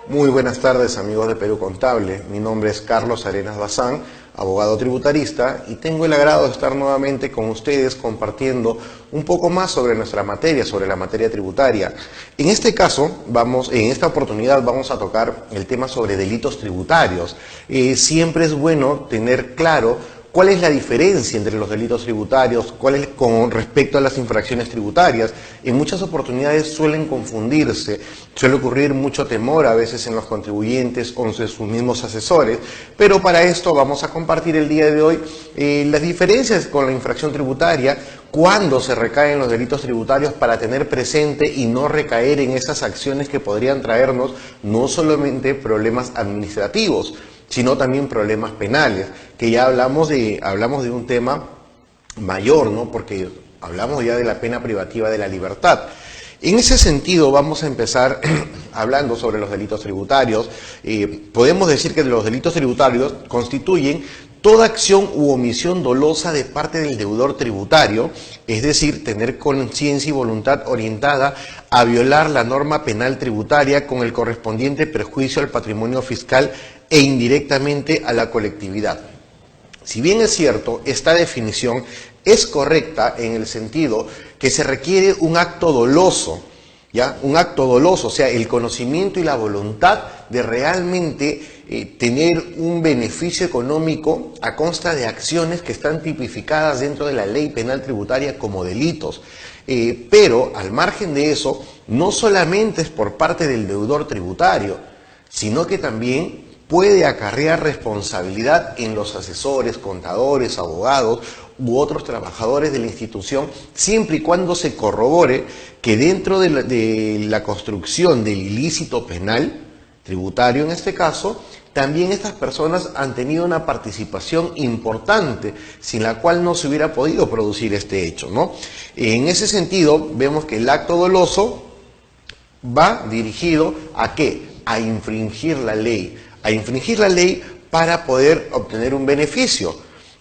Muy buenas tardes, amigos de Perú Contable. Mi nombre es Carlos Arenas Bazán, abogado tributarista, y tengo el agrado de estar nuevamente con ustedes compartiendo un poco más sobre nuestra materia, sobre la materia tributaria. En este caso, en esta oportunidad vamos a tocar el tema sobre delitos tributarios. Siempre es bueno tener claro ¿cuál es la diferencia entre los delitos tributarios? ¿Cuál es con respecto a las infracciones tributarias? En muchas oportunidades suelen confundirse, suele ocurrir mucho temor a veces en los contribuyentes o en sus mismos asesores, pero para esto vamos a compartir el día de hoy las diferencias con la infracción tributaria, cuándo se recaen los delitos tributarios para tener presente y no recaer en esas acciones que podrían traernos no solamente problemas administrativos, sino también problemas penales, que ya hablamos de un tema mayor, ¿no? Porque hablamos ya de la pena privativa de la libertad. En ese sentido vamos a empezar hablando sobre los delitos tributarios. Podemos decir que los delitos tributarios constituyen toda acción u omisión dolosa de parte del deudor tributario, es decir, tener conciencia y voluntad orientada a violar la norma penal tributaria con el correspondiente perjuicio al patrimonio fiscal e indirectamente a la colectividad. Si bien es cierto, esta definición es correcta en el sentido que se requiere un acto doloso, ¿ya? Un acto doloso, o sea, el conocimiento y la voluntad de realmente tener un beneficio económico a consta de acciones que están tipificadas dentro de la ley penal tributaria como delitos. Pero al margen de eso, no solamente es por parte del deudor tributario, sino que también puede acarrear responsabilidad en los asesores, contadores, abogados u otros trabajadores de la institución, siempre y cuando se corrobore que dentro de la construcción del ilícito penal, tributario en este caso, también estas personas han tenido una participación importante, sin la cual no se hubiera podido producir este hecho, ¿no? En ese sentido, vemos que el acto doloso va dirigido ¿a qué? A infringir la ley para poder obtener un beneficio.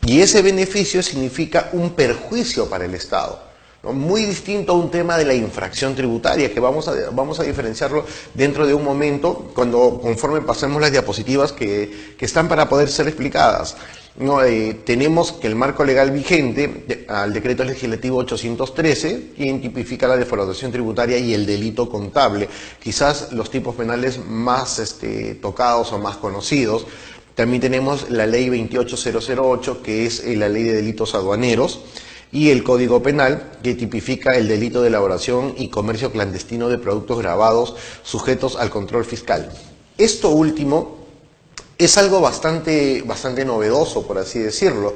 Y ese beneficio significa un perjuicio para el Estado, ¿no? Muy distinto a un tema de la infracción tributaria, que vamos a diferenciarlo dentro de un momento, conforme pasemos las diapositivas que están para poder ser explicadas. No, tenemos que el marco legal vigente, al decreto legislativo 813, quien tipifica la defraudación tributaria y el delito contable, quizás los tipos penales más tocados o más conocidos. También tenemos la ley 28008, que es la ley de delitos aduaneros, y el Código Penal, que tipifica el delito de elaboración y comercio clandestino de productos gravados sujetos al control fiscal. Esto último es algo bastante novedoso, por así decirlo.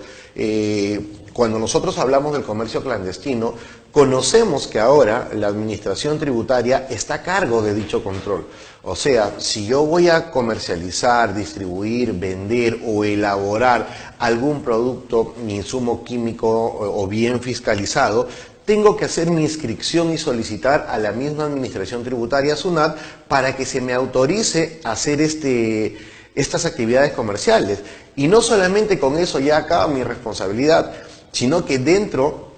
Cuando nosotros hablamos del comercio clandestino, conocemos que ahora la administración tributaria está a cargo de dicho control. O sea, si yo voy a comercializar, distribuir, vender o elaborar algún producto, insumo químico o bien fiscalizado, tengo que hacer mi inscripción y solicitar a la misma administración tributaria, SUNAT, para que se me autorice a hacer estas actividades comerciales. Y no solamente con eso ya acaba mi responsabilidad, sino que dentro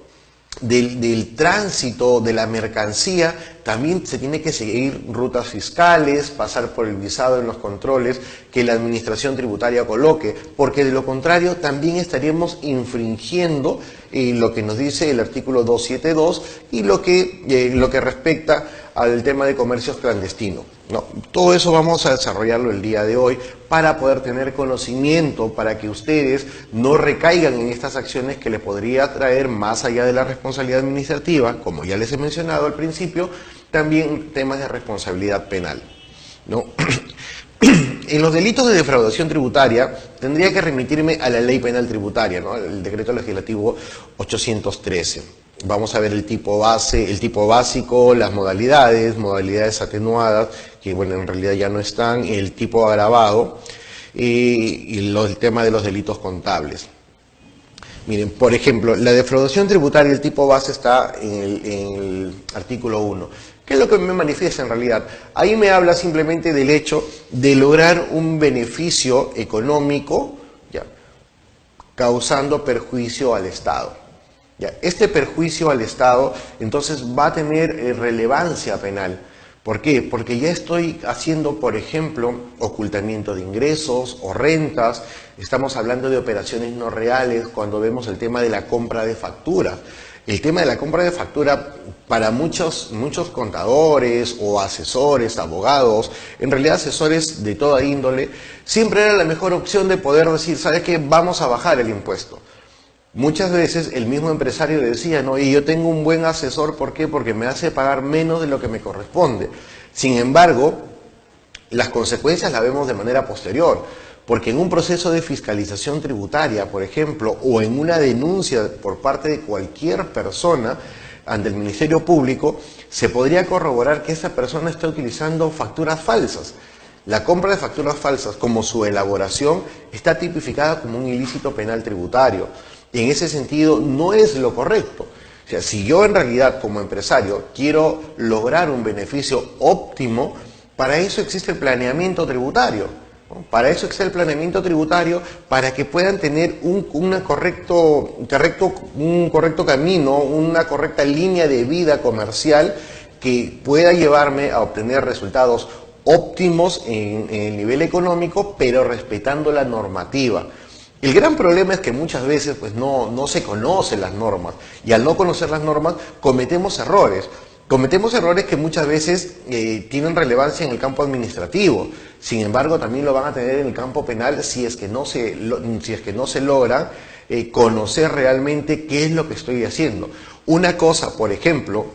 del tránsito de la mercancía también se tiene que seguir rutas fiscales, pasar por el visado en los controles que la administración tributaria coloque, porque de lo contrario también estaríamos infringiendo lo que nos dice el artículo 272 y lo que respecta al tema de comercios clandestinos, ¿no? Todo eso vamos a desarrollarlo el día de hoy para poder tener conocimiento, para que ustedes no recaigan en estas acciones que les podría traer, más allá de la responsabilidad administrativa, como ya les he mencionado al principio, también temas de responsabilidad penal, ¿no? En los delitos de defraudación tributaria tendría que remitirme a la ley penal tributaria, ¿no? El decreto legislativo 813. Vamos a ver el tipo base, el tipo básico, las modalidades atenuadas, que bueno, en realidad ya no están, el tipo agravado y el tema de los delitos contables. Miren, por ejemplo, la defraudación tributaria, el tipo base está en el artículo 1. ¿Qué es lo que me manifiesta en realidad? Ahí me habla simplemente del hecho de lograr un beneficio económico, ¿ya?, causando perjuicio al Estado. Ya, este perjuicio al Estado entonces va a tener relevancia penal. ¿Por qué? Porque ya estoy haciendo, por ejemplo, ocultamiento de ingresos o rentas. Estamos hablando de operaciones no reales cuando vemos el tema de la compra de factura. El tema de la compra de factura para muchos contadores o asesores, abogados, en realidad asesores de toda índole, siempre era la mejor opción de poder decir, ¿sabes qué? Vamos a bajar el impuesto. Muchas veces el mismo empresario decía, no, y yo tengo un buen asesor, ¿por qué? Porque me hace pagar menos de lo que me corresponde. Sin embargo, las consecuencias las vemos de manera posterior, porque en un proceso de fiscalización tributaria, por ejemplo, o en una denuncia por parte de cualquier persona ante el Ministerio Público, se podría corroborar que esa persona está utilizando facturas falsas. La compra de facturas falsas, como su elaboración, está tipificada como un ilícito penal tributario. Y en ese sentido no es lo correcto. O sea, si yo en realidad como empresario quiero lograr un beneficio óptimo, para eso existe el planeamiento tributario, ¿no? Para eso existe el planeamiento tributario, para que puedan tener un correcto camino, una correcta línea de vida comercial que pueda llevarme a obtener resultados óptimos en el nivel económico, pero respetando la normativa. El gran problema es que muchas veces pues, no se conocen las normas, y al no conocer las normas cometemos errores. Cometemos errores que muchas veces tienen relevancia en el campo administrativo, sin embargo también lo van a tener en el campo penal si es que no se logra conocer realmente qué es lo que estoy haciendo. Una cosa, por ejemplo,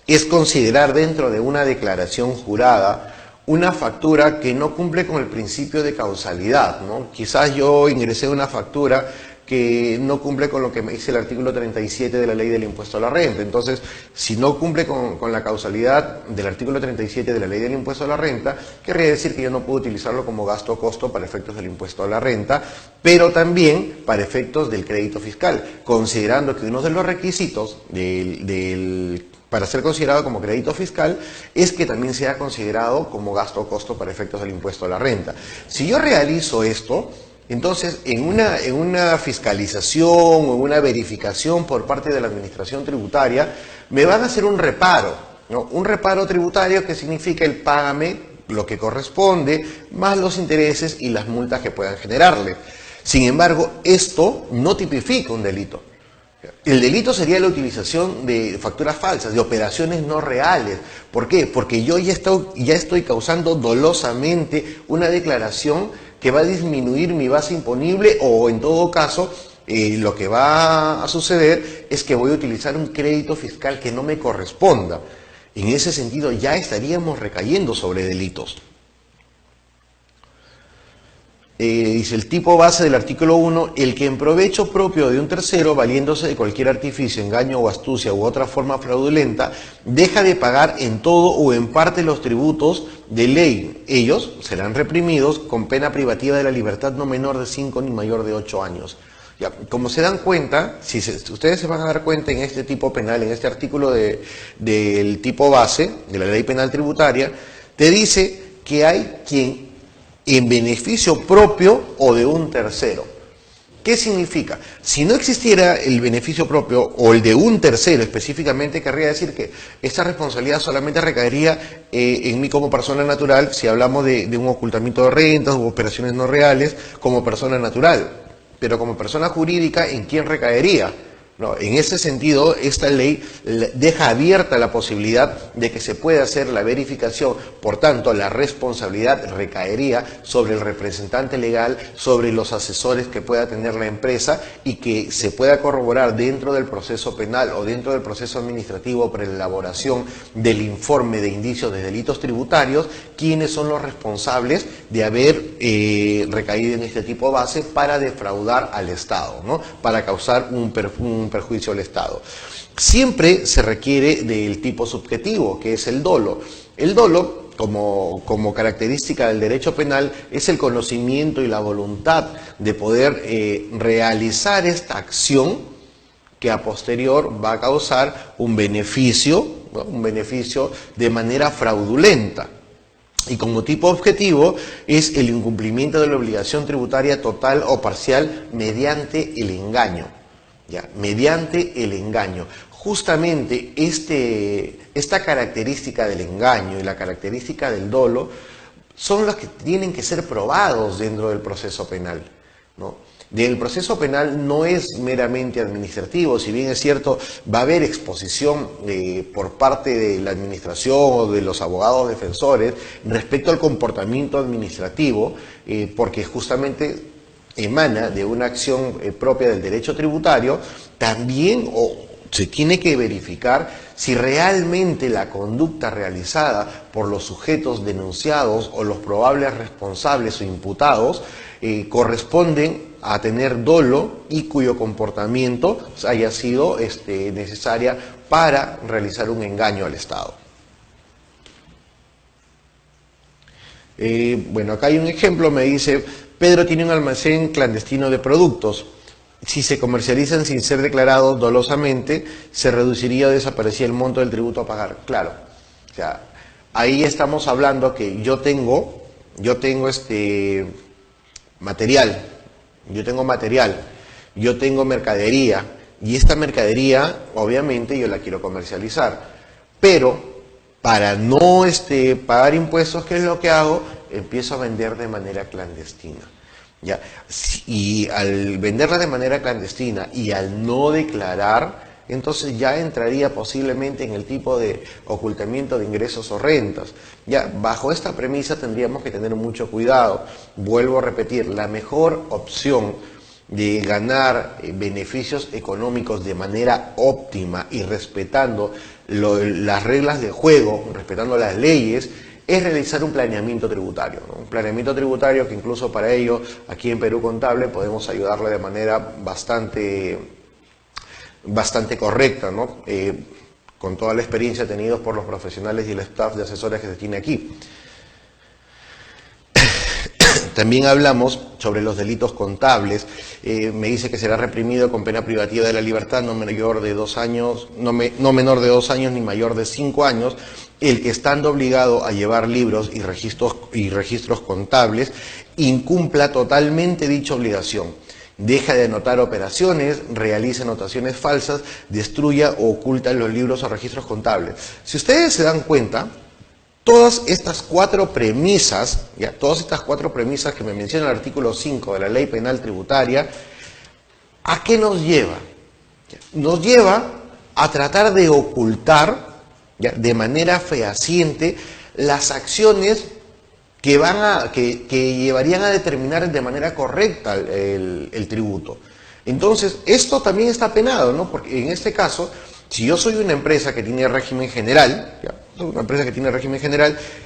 es considerar dentro de una declaración jurada una factura que no cumple con el principio de causalidad, ¿no? Quizás yo ingresé una factura que no cumple con lo que me dice el artículo 37 de la ley del impuesto a la renta. Entonces, si no cumple con la causalidad del artículo 37 de la ley del impuesto a la renta, querría decir que yo no puedo utilizarlo como gasto o costo para efectos del impuesto a la renta, pero también para efectos del crédito fiscal, considerando que uno de los requisitos para ser considerado como crédito fiscal es que también sea considerado como gasto o costo para efectos del impuesto a la renta. Si yo realizo esto, entonces en una fiscalización o en una verificación por parte de la administración tributaria me van a hacer un reparo, ¿no? Un reparo tributario que significa el págame lo que corresponde más los intereses y las multas que puedan generarle. Sin embargo, esto no tipifica un delito. El delito sería la utilización de facturas falsas, de operaciones no reales. ¿Por qué? Porque yo ya estoy causando dolosamente una declaración que va a disminuir mi base imponible, o en todo caso lo que va a suceder es que voy a utilizar un crédito fiscal que no me corresponda. En ese sentido ya estaríamos recayendo sobre delitos. Dice el tipo base del artículo 1, el que en provecho propio de un tercero, valiéndose de cualquier artificio, engaño o astucia u otra forma fraudulenta, deja de pagar en todo o en parte los tributos de ley. Ellos serán reprimidos con pena privativa de la libertad no menor de 5 ni mayor de 8 años. Ya, como se dan cuenta, ustedes se van a dar cuenta en este tipo penal, en este artículo del tipo base de la ley penal tributaria, te dice que hay quien en beneficio propio o de un tercero. ¿Qué significa? Si no existiera el beneficio propio o el de un tercero específicamente, querría decir que esta responsabilidad solamente recaería en mí como persona natural, si hablamos de un ocultamiento de rentas u operaciones no reales, como persona natural. Pero como persona jurídica, ¿en quién recaería? No, en ese sentido, esta ley deja abierta la posibilidad de que se pueda hacer la verificación, por tanto, la responsabilidad recaería sobre el representante legal, sobre los asesores que pueda tener la empresa, y que se pueda corroborar dentro del proceso penal o dentro del proceso administrativo para la elaboración del informe de indicios de delitos tributarios, quiénes son los responsables de haber recaído en este tipo base para defraudar al Estado, ¿no? Para causar un perjuicio al Estado. Siempre se requiere del tipo subjetivo, que es el dolo. El dolo, como característica del derecho penal, es el conocimiento y la voluntad de poder realizar esta acción que a posterior va a causar un beneficio, ¿no? Un beneficio de manera fraudulenta. Y como tipo objetivo es el incumplimiento de la obligación tributaria total o parcial mediante el engaño. ¿ya? Mediante el engaño. Justamente esta característica del engaño y la característica del dolo son las que tienen que ser probados dentro del proceso penal, ¿no? El proceso penal no es meramente administrativo, si bien es cierto, va a haber exposición por parte de la administración o de los abogados defensores respecto al comportamiento administrativo, porque justamente emana de una acción propia del derecho tributario. También se tiene que verificar si realmente la conducta realizada por los sujetos denunciados o los probables responsables o imputados corresponden a tener dolo y cuyo comportamiento haya sido necesaria para realizar un engaño al Estado. Bueno, acá hay un ejemplo, me dice: Pedro tiene un almacén clandestino de productos. Si se comercializan sin ser declarados dolosamente, se reduciría o desaparecería el monto del tributo a pagar. Claro, o sea, ahí estamos hablando que yo tengo material, yo tengo mercadería, y esta mercadería obviamente yo la quiero comercializar, pero para no pagar impuestos, ¿qué es lo que hago? Empiezo a vender de manera clandestina. ¿Ya? Y al venderla de manera clandestina y al no declarar, entonces ya entraría posiblemente en el tipo de ocultamiento de ingresos o rentas. Ya, bajo esta premisa tendríamos que tener mucho cuidado. Vuelvo a repetir, la mejor opción de ganar beneficios económicos de manera óptima y respetando las reglas de juego, respetando las leyes, es realizar un planeamiento tributario, ¿no? Un planeamiento tributario que incluso para ello aquí en Perú Contable podemos ayudarle de manera bastante correcta, ¿no? Con toda la experiencia tenida por los profesionales y el staff de asesores que se tiene aquí. También hablamos sobre los delitos contables. Me dice que será reprimido con pena privativa de la libertad no menor de 2 años, no menor de 2 años ni mayor de 5 años, el que estando obligado a llevar libros y registros contables incumpla totalmente dicha obligación. Deja de anotar operaciones, realiza anotaciones falsas, destruya o oculta los libros o registros contables. Si ustedes se dan cuenta, todas estas 4 premisas, que me menciona el artículo 5 de la Ley Penal Tributaria, ¿a qué nos lleva? Nos lleva a tratar de ocultar de manera fehaciente las acciones que llevarían a determinar de manera correcta el tributo. Entonces, esto también está penado, ¿no? Porque en este caso, si yo soy una empresa que tiene régimen general,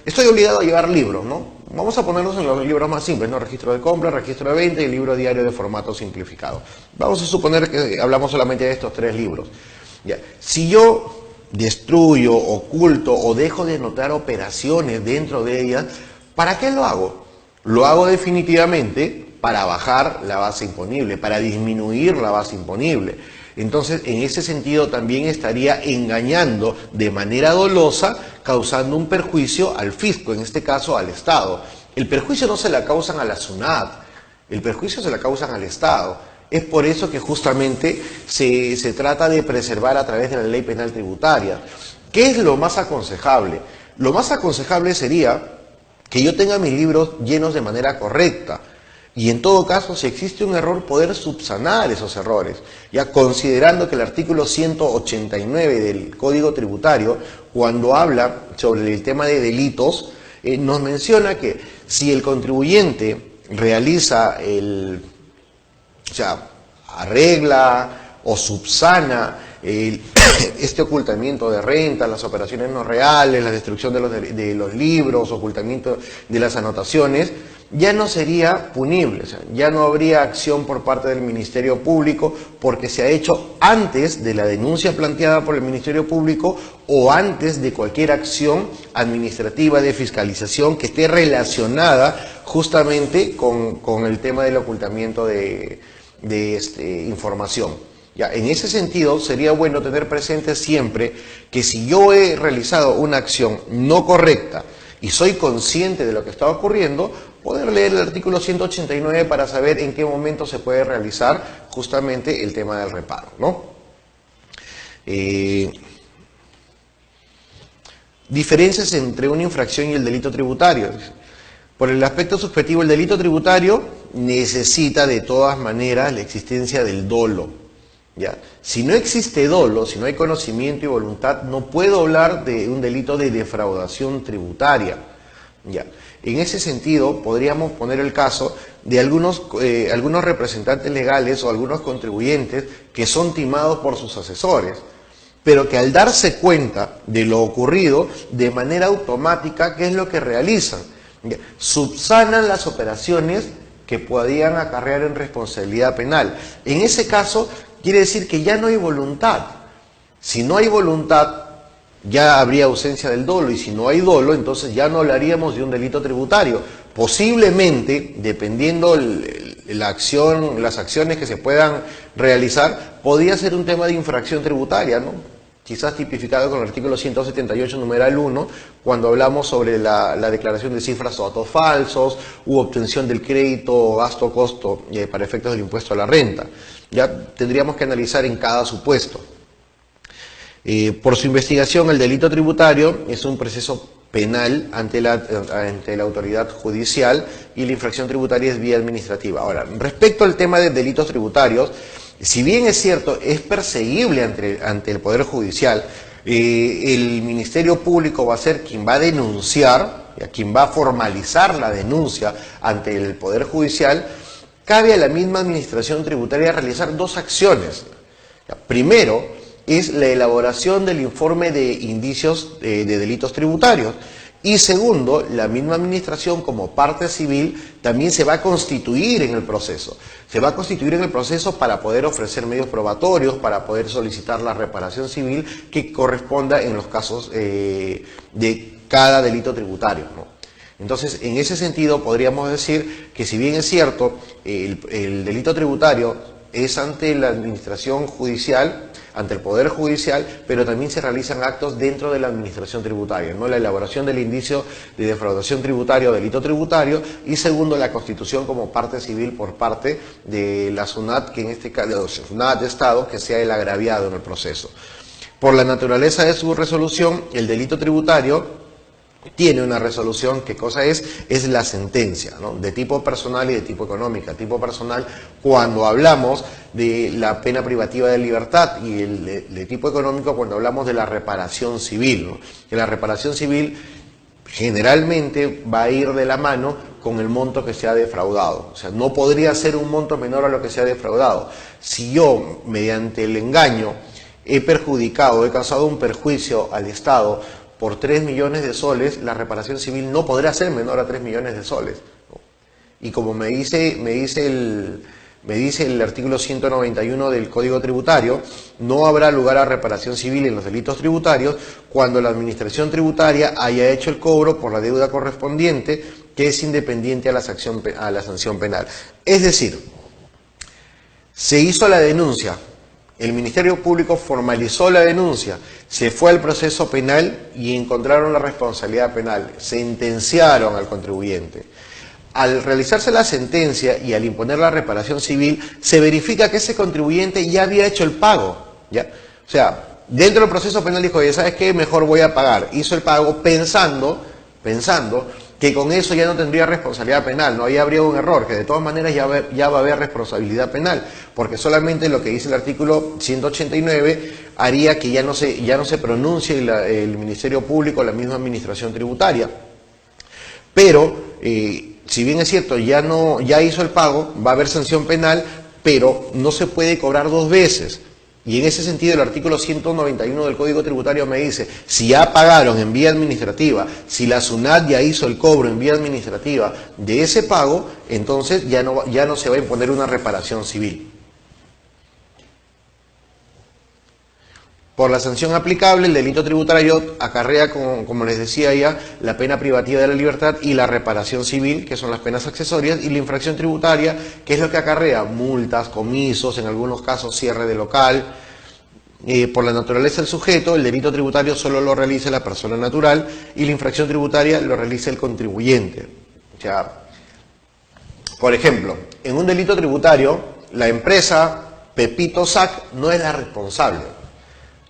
estoy obligado a llevar libros, ¿no? Vamos a ponernos en los libros más simples, ¿no? Registro de compra, registro de venta y libro diario de formato simplificado. Vamos a suponer que hablamos solamente de estos 3 libros. ¿Ya? Si yo destruyo, oculto o dejo de anotar operaciones dentro de ellas, ¿para qué lo hago? Lo hago definitivamente para bajar la base imponible, para disminuir la base imponible. Entonces, en ese sentido también estaría engañando de manera dolosa, causando un perjuicio al fisco, en este caso al Estado. El perjuicio no se la causan a la SUNAT, el perjuicio se la causan al Estado. Es por eso que justamente se trata de preservar a través de la Ley Penal Tributaria. ¿Qué es lo más aconsejable? Lo más aconsejable sería que yo tenga mis libros llenos de manera correcta. Y en todo caso, si existe un error, poder subsanar esos errores, ya considerando que el artículo 189 del Código Tributario, cuando habla sobre el tema de delitos, nos menciona que si el contribuyente realiza arregla o subsana este ocultamiento de renta, las operaciones no reales, la destrucción de los libros, ocultamiento de las anotaciones, ya no sería punible, o sea, ya no habría acción por parte del Ministerio Público porque se ha hecho antes de la denuncia planteada por el Ministerio Público o antes de cualquier acción administrativa de fiscalización que esté relacionada justamente con el tema del ocultamiento de información. Ya, en ese sentido, sería bueno tener presente siempre que si yo he realizado una acción no correcta y soy consciente de lo que está ocurriendo, poder leer el artículo 189 para saber en qué momento se puede realizar justamente el tema del reparo, ¿no? Diferencias entre una infracción y el delito tributario. Por el aspecto subjetivo, el delito tributario necesita de todas maneras la existencia del dolo. ¿Ya? Si no existe dolo, si no hay conocimiento y voluntad, no puedo hablar de un delito de defraudación tributaria. ¿Ya? En ese sentido, podríamos poner el caso de algunos representantes legales o algunos contribuyentes que son timados por sus asesores, pero que al darse cuenta de lo ocurrido, de manera automática, ¿qué es lo que realizan? Subsanan las operaciones que podían acarrear en responsabilidad penal. En ese caso, quiere decir que ya no hay voluntad. Si no hay voluntad, ya habría ausencia del dolo, y si no hay dolo, entonces ya no hablaríamos de un delito tributario. Posiblemente, dependiendo la acción, las acciones que se puedan realizar, podría ser un tema de infracción tributaria, ¿no? Quizás tipificado con el artículo 178, numeral 1, cuando hablamos sobre la declaración de cifras o datos falsos, u obtención del crédito o gasto-costo para efectos del impuesto a la renta. Ya tendríamos que analizar en cada supuesto. Por su investigación, el delito tributario es un proceso penal ante la autoridad judicial y la infracción tributaria es vía administrativa. Ahora, respecto al tema de delitos tributarios, si bien es cierto, es perseguible ante el Poder Judicial, el Ministerio Público va a ser quien va a denunciar, quien va a formalizar la denuncia ante el Poder Judicial, cabe a la misma Administración Tributaria realizar dos acciones. Primero, es la elaboración del informe de indicios de delitos tributarios. Y segundo, la misma administración como parte civil también se va a constituir en el proceso. Se va a constituir en el proceso para poder ofrecer medios probatorios, para poder solicitar la reparación civil que corresponda en los casos de cada delito tributario, ¿no? Entonces, en ese sentido, podríamos decir que si bien es cierto, el delito tributario es ante la administración judicial, ante el Poder Judicial, pero también se realizan actos dentro de la administración tributaria, ¿no? La elaboración del indicio de defraudación tributaria o delito tributario, y segundo, la constitución como parte civil por parte de la SUNAT, que en este caso, SUNAT de Estado, que sea el agraviado en el proceso. Por la naturaleza de su resolución, el delito tributario tiene una resolución, ¿qué cosa es? Es la sentencia, ¿no? De tipo personal y de tipo económica. Tipo personal, cuando hablamos de la pena privativa de libertad, y de tipo económico cuando hablamos de la reparación civil, ¿no? Que la reparación civil generalmente va a ir de la mano con el monto que se ha defraudado. O sea, no podría ser un monto menor a lo que se ha defraudado. Si yo, mediante el engaño, he perjudicado, he causado un perjuicio al Estado por 3 millones de soles, la reparación civil no podrá ser menor a 3 millones de soles, ¿no? Y como me dice el artículo 191 del Código Tributario, no habrá lugar a reparación civil en los delitos tributarios cuando la administración tributaria haya hecho el cobro por la deuda correspondiente, que es independiente a la sanción penal. Es decir, se hizo la denuncia, el Ministerio Público formalizó la denuncia, se fue al proceso penal y encontraron la responsabilidad penal, sentenciaron al contribuyente. Al realizarse la sentencia y al imponer la reparación civil, se verifica que ese contribuyente ya había hecho el pago, ¿ya? O sea, dentro del proceso penal dijo, oye, ¿sabes qué? Mejor voy a pagar. Hizo el pago pensando que con eso ya no tendría responsabilidad penal, no, ahí habría un error, que de todas maneras ya va a haber responsabilidad penal, porque solamente lo que dice el artículo 189 haría que ya no se pronuncie el Ministerio Público, la misma administración tributaria. Pero, si bien es cierto, ya hizo el pago, va a haber sanción penal, pero no se puede cobrar dos veces. Y en ese sentido el artículo 191 del Código Tributario me dice, si ya pagaron en vía administrativa, si la SUNAT ya hizo el cobro en vía administrativa de ese pago, entonces ya no se va a imponer una reparación civil. Por la sanción aplicable, el delito tributario acarrea, como les decía ya, la pena privativa de la libertad y la reparación civil, que son las penas accesorias, y la infracción tributaria, que es lo que acarrea multas, comisos, en algunos casos cierre de local, por la naturaleza del sujeto, el delito tributario solo lo realiza la persona natural y la infracción tributaria lo realiza el contribuyente. O sea, por ejemplo, en un delito tributario, la empresa Pepito Sac no es la responsable.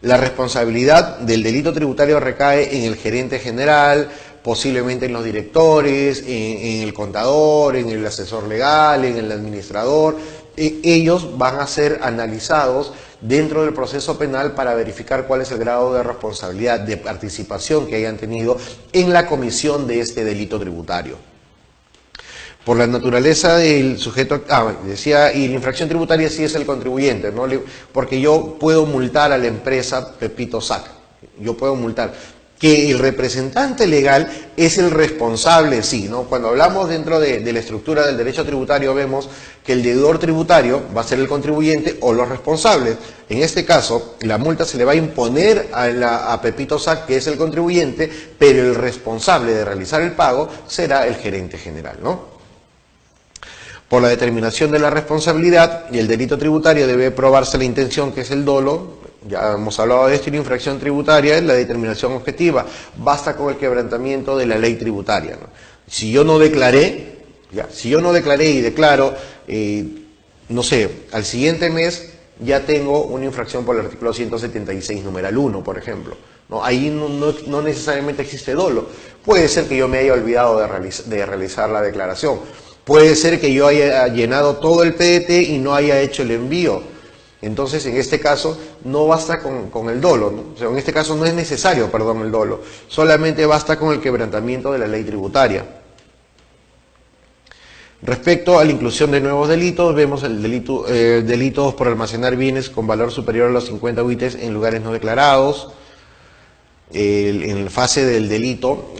La responsabilidad del delito tributario recae en el gerente general, posiblemente en los directores, en el contador, en el asesor legal, en el administrador. Ellos van a ser analizados dentro del proceso penal para verificar cuál es el grado de responsabilidad, de participación que hayan tenido en la comisión de este delito tributario. Por la naturaleza del sujeto, decía, y la infracción tributaria sí es el contribuyente, ¿no? Porque yo puedo multar a la empresa Pepito Sac, yo puedo multar. Que el representante legal es el responsable, sí, ¿no? Cuando hablamos dentro de la estructura del derecho tributario vemos que el deudor tributario va a ser el contribuyente o los responsables. En este caso, la multa se le va a imponer a Pepito Sac, que es el contribuyente, pero el responsable de realizar el pago será el gerente general, ¿no? Por la determinación de la responsabilidad y el delito tributario debe probarse la intención, que es el dolo. Ya hemos hablado de esto, y la infracción tributaria es la determinación objetiva. Basta con el quebrantamiento de la ley tributaria, ¿no? Si yo no declaré, y declaro, no sé, al siguiente mes ya tengo una infracción por el artículo 176, numeral 1, por ejemplo. ¿No? Ahí no necesariamente existe dolo. Puede ser que yo me haya olvidado de realizar la declaración. Puede ser que yo haya llenado todo el PDT y no haya hecho el envío. Entonces, en este caso, no basta con el dolo, ¿no? O sea, en este caso no es necesario, el dolo. Solamente basta con el quebrantamiento de la ley tributaria. Respecto a la inclusión de nuevos delitos, vemos el delitos por almacenar bienes con valor superior a los 50 UITs en lugares no declarados. En la fase del delito,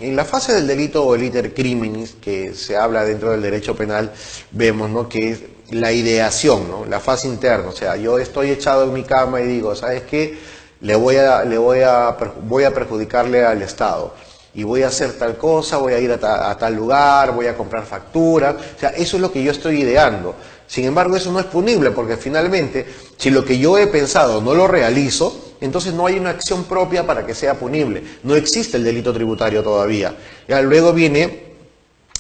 o el iter criminis, que se habla dentro del derecho penal, vemos, ¿no?, que es la ideación, ¿no?, la fase interna. O sea, yo estoy echado en mi cama y digo, ¿sabes qué? Voy a perjudicarle al Estado y voy a hacer tal cosa, voy a ir a tal lugar, voy a comprar factura. O sea, eso es lo que yo estoy ideando. Sin embargo, eso no es punible, porque finalmente, si lo que yo he pensado no lo realizo, entonces no hay una acción propia para que sea punible. No existe el delito tributario todavía. Ya luego viene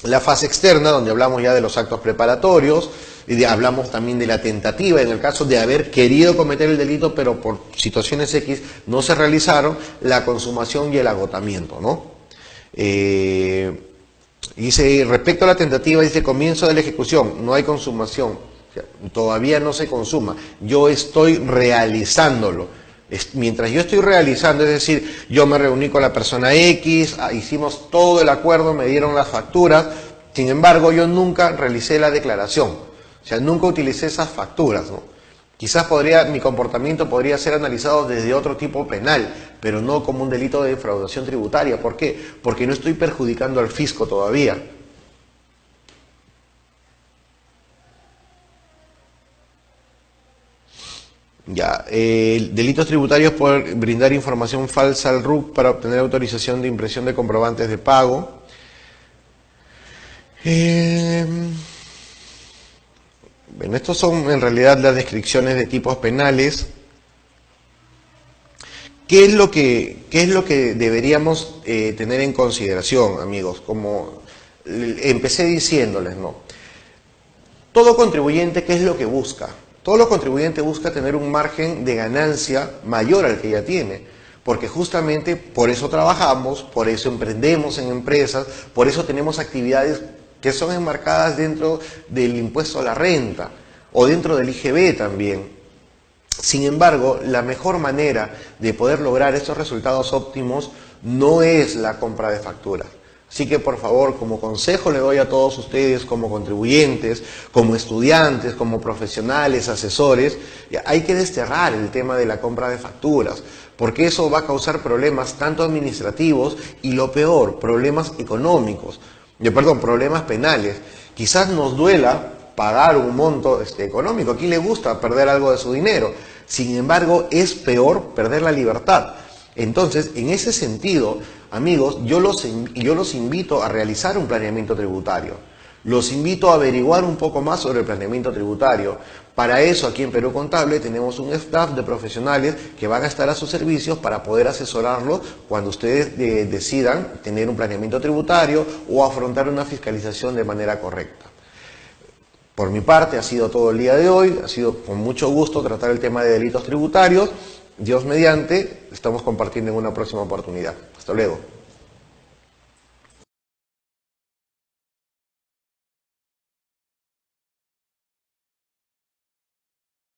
la fase externa, donde hablamos ya de los actos preparatorios, y hablamos también de la tentativa, en el caso de haber querido cometer el delito, pero por situaciones X no se realizaron, la consumación y el agotamiento, ¿no? Dice, respecto a la tentativa, dice, comienzo de la ejecución, no hay consumación, o sea, todavía no se consuma, yo estoy realizándolo. Mientras yo estoy realizando, es decir, yo me reuní con la persona X, hicimos todo el acuerdo, me dieron las facturas, sin embargo, yo nunca realicé la declaración, o sea, nunca utilicé esas facturas, ¿no? Quizás mi comportamiento podría ser analizado desde otro tipo penal, pero no como un delito de defraudación tributaria. ¿Por qué? Porque no estoy perjudicando al fisco todavía. Ya, delitos tributarios por brindar información falsa al RUC para obtener autorización de impresión de comprobantes de pago. Bueno, estos son en realidad las descripciones de tipos penales. ¿Qué es lo que deberíamos tener en consideración, amigos? Como empecé diciéndoles, ¿no? Todo contribuyente, ¿qué es lo que busca? Todo contribuyente busca tener un margen de ganancia mayor al que ya tiene, porque justamente por eso trabajamos, por eso emprendemos en empresas, por eso tenemos actividades que son enmarcadas dentro del impuesto a la renta o dentro del IGB también. Sin embargo, la mejor manera de poder lograr estos resultados óptimos no es la compra de facturas. Así que, por favor, como consejo le doy a todos ustedes, como contribuyentes, como estudiantes, como profesionales, asesores, hay que desterrar el tema de la compra de facturas, porque eso va a causar problemas tanto administrativos y, lo peor, problemas económicos, problemas penales. Quizás nos duela pagar un monto económico. ¿A quién le gusta perder algo de su dinero? Sin embargo, es peor perder la libertad. Entonces, en ese sentido, amigos, yo los invito a realizar un planeamiento tributario. Los invito a averiguar un poco más sobre el planeamiento tributario. Para eso, aquí en Perú Contable tenemos un staff de profesionales que van a estar a sus servicios para poder asesorarlos cuando ustedes decidan tener un planeamiento tributario o afrontar una fiscalización de manera correcta. Por mi parte, ha sido todo el día de hoy. Ha sido con mucho gusto tratar el tema de delitos tributarios. Dios mediante, estamos compartiendo en una próxima oportunidad. Hasta luego.